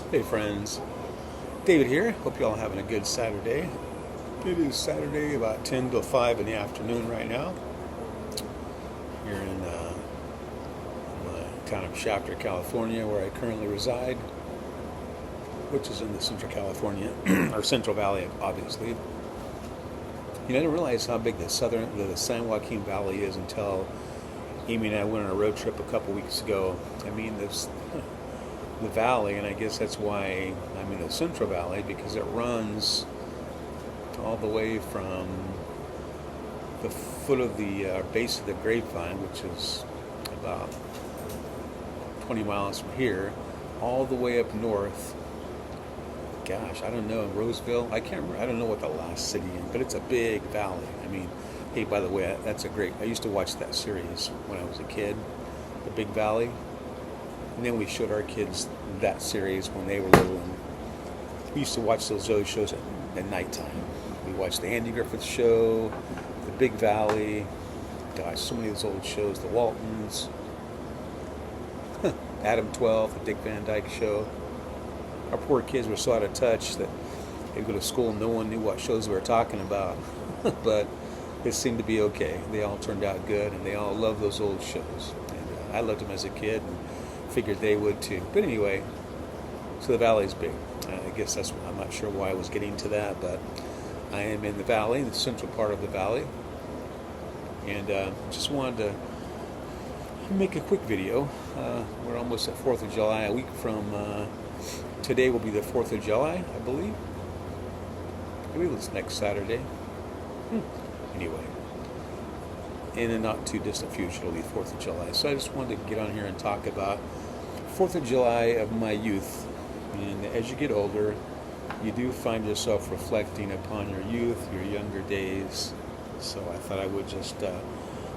Hey friends, David here. Hope you all having a good Saturday. It is Saturday about 10 to 5 in the afternoon right now here in the town of Shafter, California, where I currently reside, which is in the Central California, or Central Valley, obviously. I didn't realize how big the San Joaquin Valley is until Amy and I went on a road trip a couple weeks ago. The valley, and I guess that's why I'm in the Central Valley, because it runs all the way from the foot of the base of the Grapevine, which is about 20 miles from here, all the way up north. Gosh, I don't know, Roseville. I can't remember. I don't know what the last city is, but it's a big valley. Hey, by the way, I used to watch that series when I was a kid, The Big Valley. And then we showed our kids that series when they were little. And we used to watch those shows at nighttime. We watched the Andy Griffith Show, The Big Valley. Gosh, so many of those old shows. The Waltons, Adam 12, The Dick Van Dyke Show. Our poor kids were so out of touch that they'd go to school and no one knew what shows we were talking about. But it seemed to be okay. They all turned out good, and they all loved those old shows. And I loved them as a kid, and figured they would too. But anyway, so the valley's big. I guess I'm not sure why I was getting to that, but I am in the valley, the central part of the valley. And just wanted to make a quick video. We're almost at 4th of July. A week from today will be the 4th of July, I believe. I believe it's next Saturday. Anyway, in a not too distant future, it'll be 4th of July. So I just wanted to get on here and talk about 4th of July of my youth. And as you get older, you do find yourself reflecting upon your youth, your younger days. So I thought I would just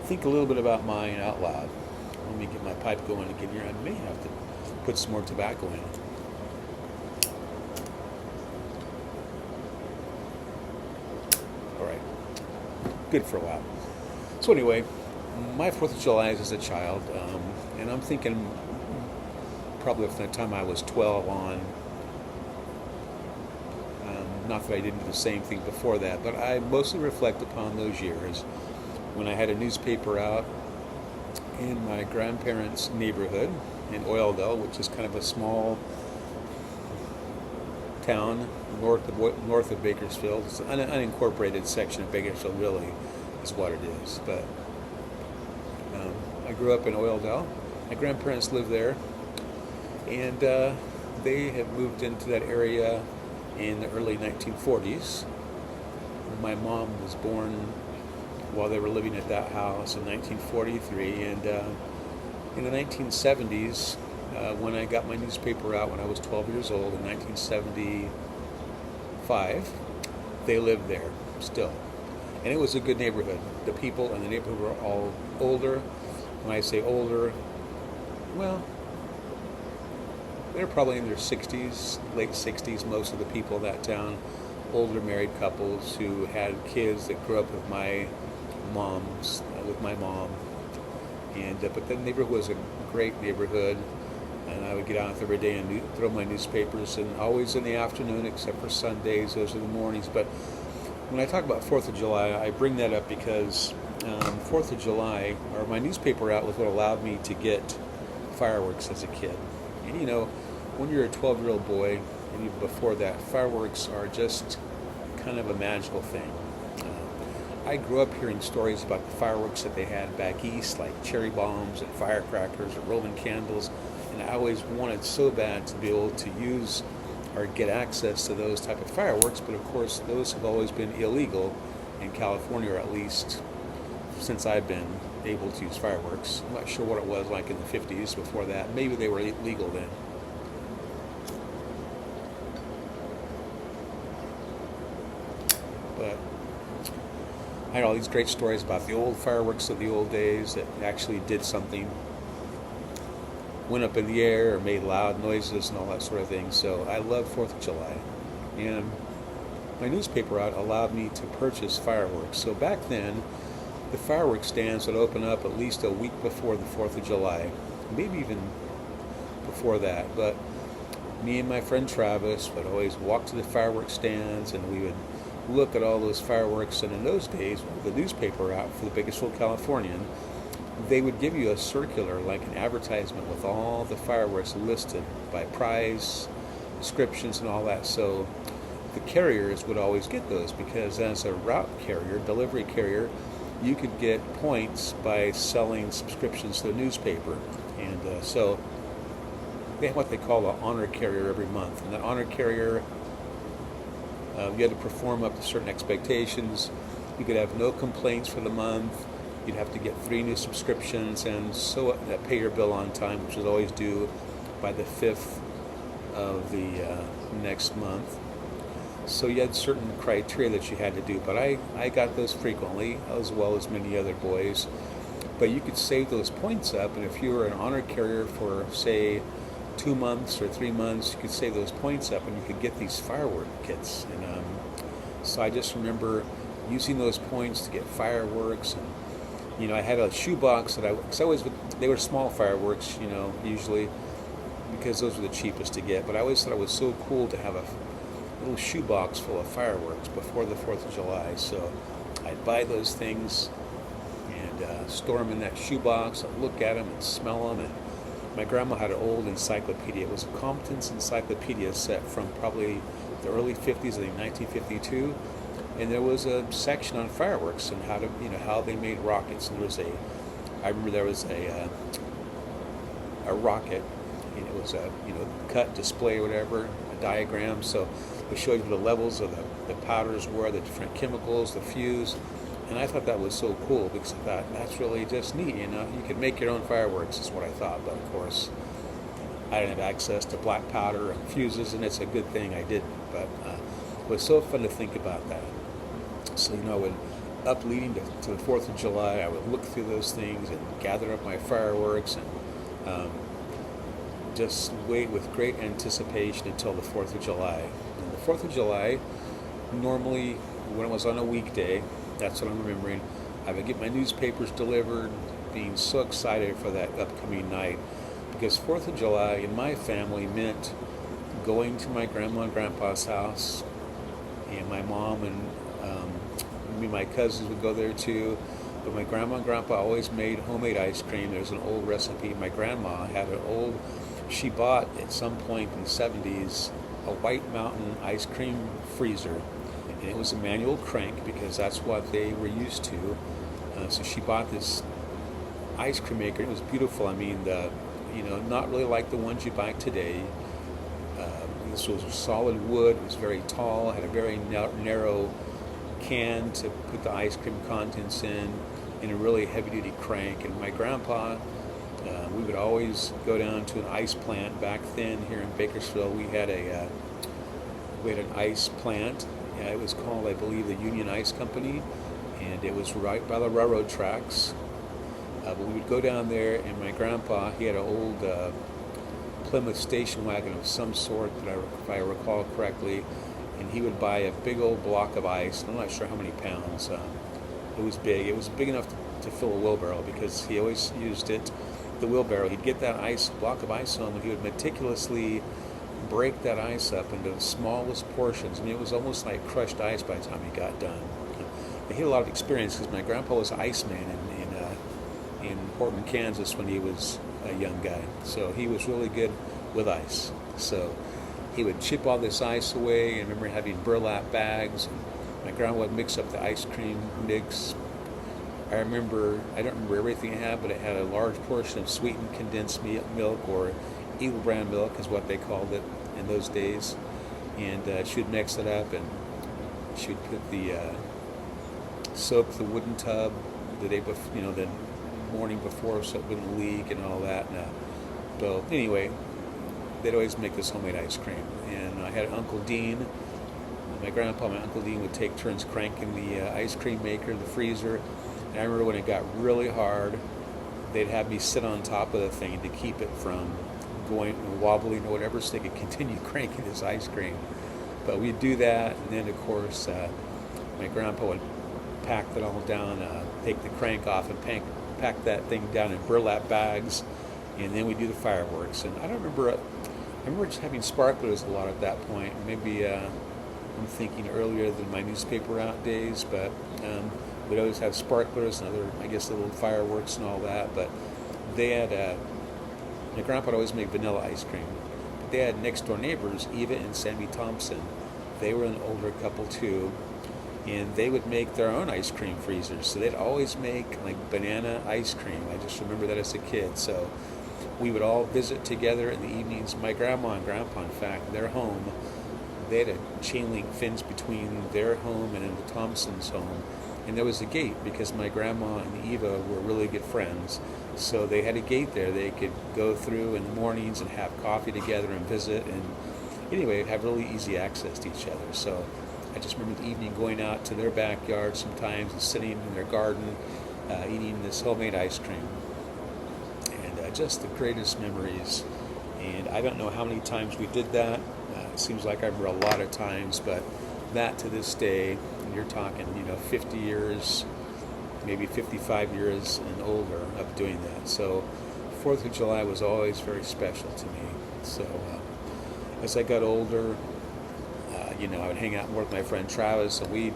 think a little bit about mine out loud. Let me get my pipe going again here. I may have to put some more tobacco in it. All right. Good for a while. So anyway, my 4th of July is as a child, and I'm thinking probably from the time I was 12 on, not that I didn't do the same thing before that, but I mostly reflect upon those years when I had a newspaper out in my grandparents' neighborhood in Oildale, which is kind of a small town north of Bakersfield. It's an unincorporated section of Bakersfield, really, is what it is. But I grew up in Oildale. My grandparents lived there, and they had moved into that area in the early 1940s. My mom was born while they were living at that house in 1943, and in the 1970s, when I got my newspaper out when I was 12 years old in 1975, they lived there still. And it was a good neighborhood. The people in the neighborhood were all older. When I say older, well, they're probably in their 60s, late 60s, most of the people in that town. Older married couples who had kids that grew up with my mom. And but the neighborhood was a great neighborhood. And I would get out every day and throw my newspapers, and always in the afternoon, except for Sundays, those are the mornings. But when I talk about 4th of July, I bring that up because 4th of July, or my newspaper out, was what allowed me to get fireworks as a kid. And when you're a 12-year-old boy, and even before that, fireworks are just kind of a magical thing. I grew up hearing stories about the fireworks that they had back east, like cherry bombs and firecrackers or Roman candles, and I always wanted so bad to be able to use or get access to those type of fireworks, but of course those have always been illegal in California, or at least since I've been able to use fireworks. I'm not sure what it was like in the 50s before that. Maybe they were legal then. But I had all these great stories about the old fireworks of the old days that actually did something, went up in the air or made loud noises and all that sort of thing. So I love 4th of July. And my newspaper out allowed me to purchase fireworks. So back then, the fireworks stands would open up at least a week before the 4th of July, maybe even before that. But me and my friend Travis would always walk to the fireworks stands, and we would look at all those fireworks. And in those days, the newspaper out for the Bakersfield Californian, they would give you a circular, like an advertisement, with all the fireworks listed by price, descriptions, and all that. So the carriers would always get those, because as a route carrier, delivery carrier, you could get points by selling subscriptions to the newspaper. And so they have what they call an honor carrier every month. And that honor carrier, you had to perform up to certain expectations. You could have no complaints for the month. You'd have to get 3 new subscriptions, and so pay your bill on time, which was always due by the 5th of the next month. So you had certain criteria that you had to do, but I got those frequently, as well as many other boys. But you could save those points up, and if you were an honor carrier for, say, 2 months or 3 months, you could save those points up, and you could get these firework kits. And so I just remember using those points to get fireworks. And I had a shoebox they were small fireworks, usually, because those were the cheapest to get. But I always thought it was so cool to have a little shoebox full of fireworks before the 4th of July. So I'd buy those things and store them in that shoebox. I'd look at them and smell them. And my grandma had an old encyclopedia. It was a Compton's encyclopedia set from probably the early 50s, I think 1952. And there was a section on fireworks and how they made rockets. And I remember there was a rocket, and it was a cut display or whatever, a diagram. So it showed you the levels of the powders were, the different chemicals, the fuse. And I thought that was so cool, because I thought that's really just neat. You could make your own fireworks is what I thought. But of course, I didn't have access to black powder and fuses, and it's a good thing I didn't. But it was so fun to think about that. So, I would, up leading to the 4th of July, I would look through those things and gather up my fireworks and just wait with great anticipation until the 4th of July. And the 4th of July, normally when it was on a weekday, that's what I'm remembering, I would get my newspapers delivered, being so excited for that upcoming night. Because 4th of July in my family meant going to my grandma and grandpa's house, and my mom and me and my cousins would go there too. But my grandma and grandpa always made homemade ice cream. There's an old recipe. My grandma had she bought at some point in the 70s a White Mountain ice cream freezer. And it was a manual crank, because that's what they were used to. So she bought this ice cream maker. It was beautiful. I mean, not really like the ones you buy today. This was solid wood. It was very tall. Had a very narrow can to put the ice cream contents in a really heavy-duty crank. And my grandpa, we would always go down to an ice plant. Back then, here in Bakersfield, we had an ice plant. It was called, I believe, the Union Ice Company, and it was right by the railroad tracks. But we would go down there, and my grandpa, he had an old Plymouth station wagon of some sort, if I recall correctly, and he would buy a big old block of ice. I'm not sure how many pounds. It was big. It was big enough to fill a wheelbarrow, because he always used it, the wheelbarrow. He'd get that block of ice home, and he would meticulously break that ice up into the smallest portions. I mean, it was almost like crushed ice by the time he got done. He had a lot of experience, because my grandpa was an iceman in Portland, Kansas, when he was a young guy. So he was really good with ice. So he would chip all this ice away. I remember having burlap bags. My grandma would mix up the ice cream mix. I don't remember everything it had, but it had a large portion of sweetened condensed milk, or Eagle brand milk is what they called it in those days. And she'd mix it up, and she'd put soak the wooden tub the day before, the morning before, so it wouldn't leak and all that. So anyway, they'd always make this homemade ice cream. And I had Uncle Dean. My grandpa and my Uncle Dean would take turns cranking the ice cream maker, the freezer. And I remember when it got really hard, they'd have me sit on top of the thing to keep it from going wobbling or whatever, so they could continue cranking this ice cream. But we'd do that, and then of course my grandpa would pack that all down, take the crank off, and pack that thing down in burlap bags, and then we'd do the fireworks. And I remember just having sparklers a lot at that point. Maybe I'm thinking earlier than my newspaper route days, but we'd always have sparklers and other, I guess, little fireworks and all that. But they had, my grandpa would always make vanilla ice cream. But they had next door neighbors, Eva and Sammy Thompson. They were an older couple too, and they would make their own ice cream freezers. So they'd always make like banana ice cream. I just remember that as a kid. So we would all visit together in the evenings. My grandma and grandpa, in fact, their home, they had a chain link fence between their home and the Thompsons' home. And there was a gate because my grandma and Eva were really good friends. So they had a gate there. They could go through in the mornings and have coffee together and visit. And anyway, have really easy access to each other. So I just remember the evening going out to their backyard sometimes and sitting in their garden, eating this homemade ice cream. And just the greatest memories. And I don't know how many times we did that. It seems like I remember a lot of times, but that to this day, and you're talking, 50 years, maybe 55 years and older of doing that. So 4th of July was always very special to me. So as I got older, I would hang out more with my friend Travis, and we'd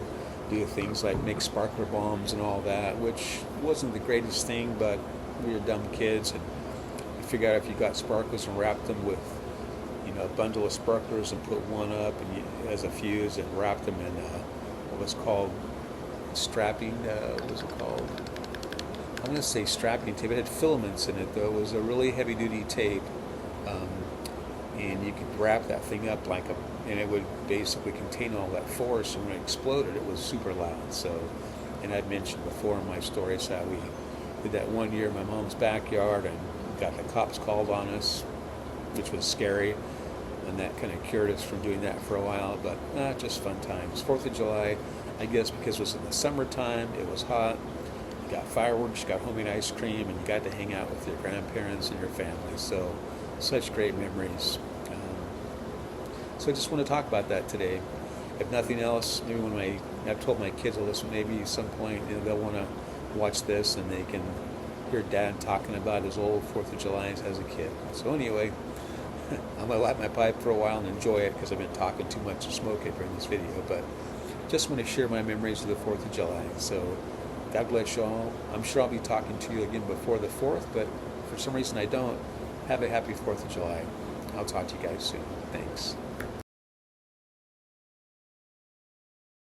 do things like make sparkler bombs and all that, which wasn't the greatest thing, but we were dumb kids, and you figure out if you got sparklers and wrapped them with, a bundle of sparklers and put one up and as a fuse and wrapped them in what was called strapping, what was it called? I'm going to say strapping tape. It had filaments in it, though. It was a really heavy-duty tape, and you could wrap that thing up and it would basically contain all that force, and when it exploded, it was super loud. So, and I'd mentioned before in my stories how we did that one year in my mom's backyard and got the cops called on us, which was scary, and that kind of cured us from doing that for a while. But just fun times. 4th of July, I guess because it was in the summertime, it was hot, you got fireworks, you got homemade ice cream, and you got to hang out with your grandparents and your family. So such great memories. So I just want to talk about that today. If nothing else, maybe I've told my kids to listen, maybe at some point they'll want to watch this and they can hear Dad talking about his old 4th of July as a kid. So anyway, I'm going to light my pipe for a while and enjoy it because I've been talking too much to smoke it during this video. But just want to share my memories of the 4th of July. So God bless you all. I'm sure I'll be talking to you again before the 4th, but for some reason I don't. Have a happy 4th of July. I'll talk to you guys soon. Thanks.